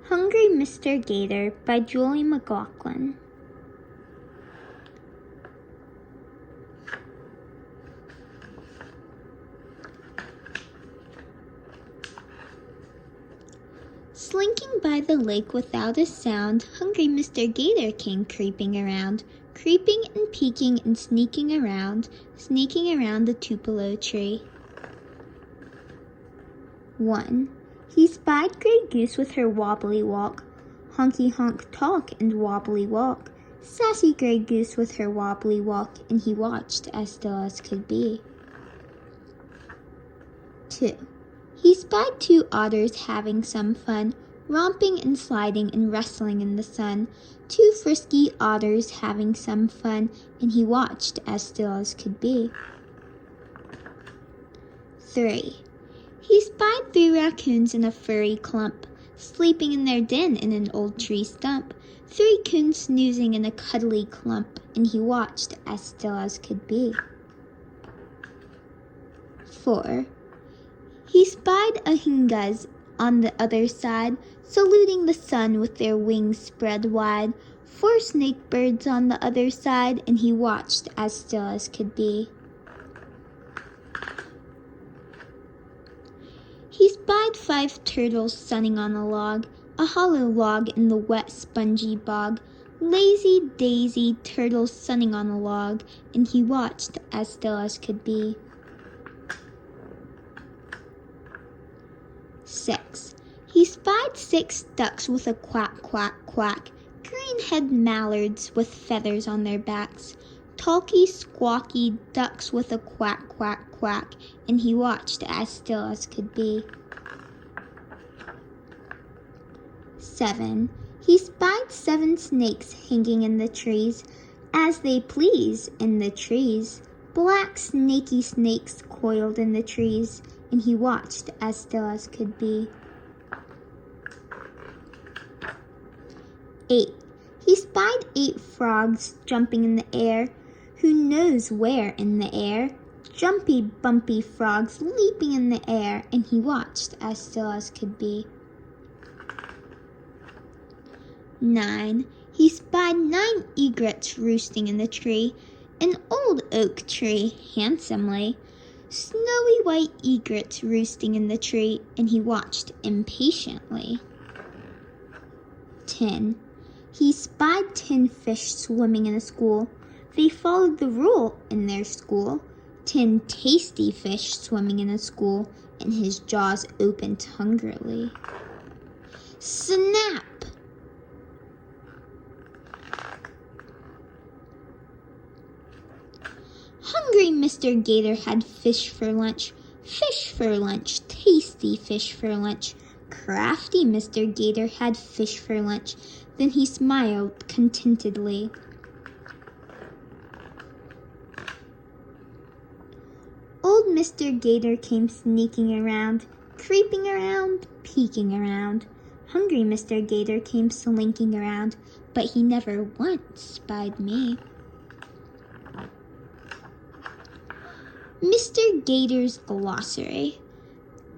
Hungry Mr. Gator by Julie McLaughlin. Slinking by the lake without a sound, hungry Mr. Gator came creeping around and peeking and sneaking around the tupelo tree. 1. He spied Grey Goose with her wobbly walk, honky honk talk and wobbly walk, sassy Grey Goose with her wobbly walk, and he watched as still as could be. 2. He spied 2 otters having some fun, romping and sliding and wrestling in the sun, 2 frisky otters having some fun, and he watched as still as could be. 3. He spied 3 raccoons in a furry clump, sleeping in their den in an old tree stump, 3 coons snoozing in a cuddly clump, and he watched as still as could be. 4. He spied ahingas on the other side, saluting the sun with their wings spread wide, 4 snake birds on the other side, and he watched as still as could be. He spied 5 turtles sunning on a log, a hollow log in the wet spongy bog, lazy daisy turtles sunning on a log, and he watched as still as could be. 6. He spied 6 ducks with a quack, quack, quack, green-head mallards with feathers on their backs, talky, squawky ducks with a quack, quack, quack, and he watched as still as could be. 7. He spied 7 snakes hanging in the trees, as they please in the trees, black snaky snakes coiled in the trees, and he watched as still as could be. 8. He spied 8 frogs jumping in the air, who knows where in the air, jumpy, bumpy frogs leaping in the air, and he watched as still as could be. 9. He spied 9 egrets roosting in the tree, an old oak tree, handsomely, snowy white egrets roosting in the tree, and he watched impatiently. 10. He spied 10 fish swimming in a school. They followed the rule in their school. 10 tasty fish swimming in a school, and his jaws opened hungrily. Snap! Hungry Mr. Gator had fish for lunch, tasty fish for lunch. Crafty Mr. Gator had fish for lunch, then he smiled contentedly. Old Mr. Gator came sneaking around, creeping around, peeking around. Hungry Mr. Gator came slinking around, but he never once spied me. Mr. Gator's Glossary.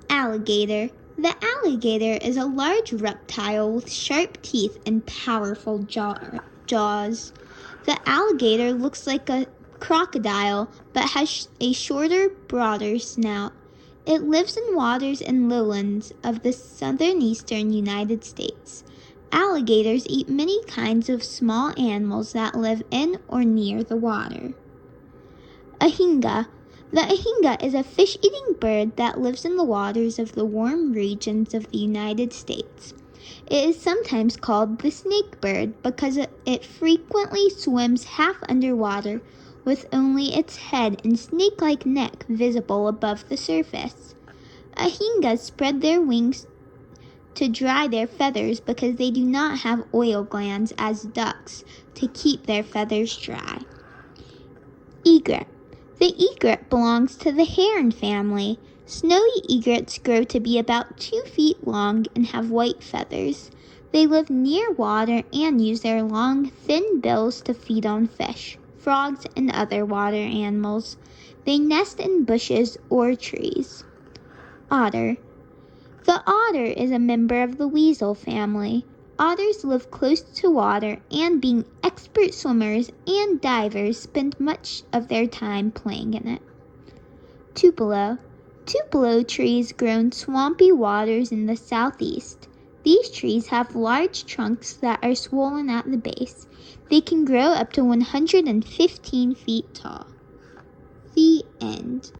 Alligator. The alligator is a large reptile with sharp teeth and powerful jaws. The alligator looks like a crocodile but has a shorter, broader snout. It lives in waters and lowlands of the southeastern United States. Alligators eat many kinds of small animals that live in or near the water. Ahinga. The ahinga is a fish-eating bird that lives in the waters of the warm regions of the United States. It is sometimes called the snake bird because it frequently swims half underwater with only its head and snake-like neck visible above the surface. Ahingas spread their wings to dry their feathers because they do not have oil glands as ducks to keep their feathers dry. Egret. The egret belongs to the heron family. Snowy egrets grow to be about 2 feet long and have white feathers. They live near water and use their long, thin bills to feed on fish, frogs, and other water animals. They nest in bushes or trees. Otter. The otter is a member of the weasel family. Otters live close to water and, being expert swimmers and divers, spend much of their time playing in it. Tupelo. Tupelo trees grow in swampy waters in the southeast. These trees have large trunks that are swollen at the base. They can grow up to 115 feet tall. The end.